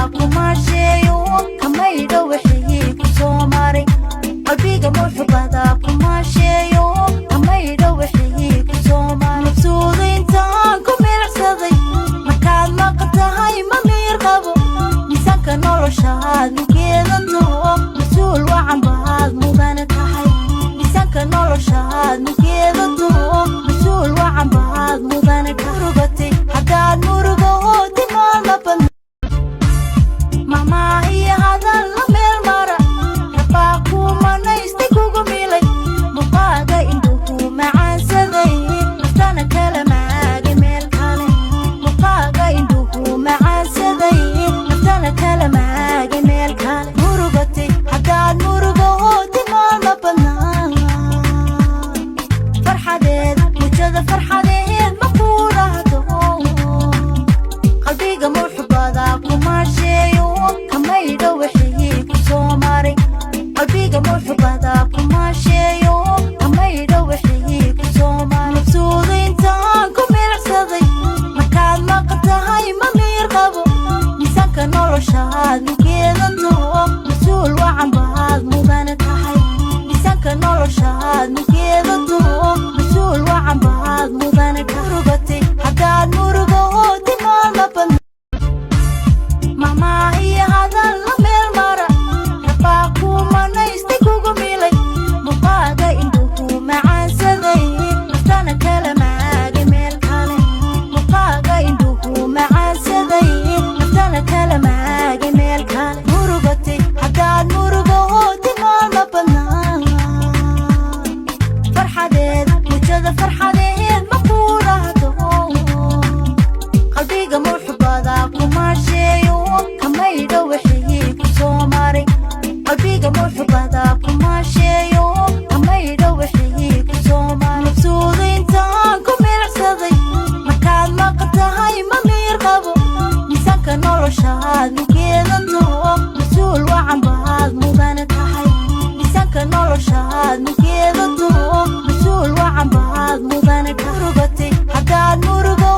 kuma sheeyo kamaydo wixii ku soo maray qalbiga muxubada kuma sheeyo kamaydo wixii ku soo maray suudayntaan ku miracsaday markaad maqtahay ma miir qabo miisaanka noloshaad nugeedan taho mas-uul wacan baad mudane tahay miisaanka noloshaad nugeedan taho mas-uul wacan baad mudane ka rugatay haddaad murugo timaad ma badna mama iyo hadal la meel mara rabaa kumanaysta kugu milay muqaaga indhuhu macaansaday naftana kala maagay meel kale muqaaga indhuhu macaansaday naftana kala maagay meel kale murugatay haddaad murugo timaad ma badna farxadeed mujada farxadeed ma kuurahdo qalbiga muxubada kuma sheeyo kamaydo wixii ku soo maray qalbiga muxubada kuma sheeyo kamaydo wixii ku soo maray suudayntaan ku miracsaday markaad maqtahay ma miir qabo miisaanka noloshaad nugeedan taho mas-uul wacan baad mudane tahay miisaanka noloshaad nugeedan taho mas-uul wacan baad mudane ka rugatay haddaad murugo timaad ma badna mama iyo hadal la meel mara rabaa kumanaysta kugu milay muqaaga indhuhu macaansaday naftana kala maagay meel kale muqaaga indhuhu macaansaday naftana kala maagay meel kale murugatay haddaad murugo timaad ma badna farxadeed mujada farxadeed ma kuurahdo qalbiga muxubada kuma sheeyo kamaydo wixii ku soo maray qalbiga muxubada kuma sheeyo kamaydo wixii ku soo maray suudayntaan ku miracsaday markaad maqtahay ma miir qabo miisaanka noloshaad nugeedan taho mas-uul wacan baad mudane tahay miisaanka noloshaad nugeedan taho mas-uul wacan baad mudane ka rugatay haddaad murugo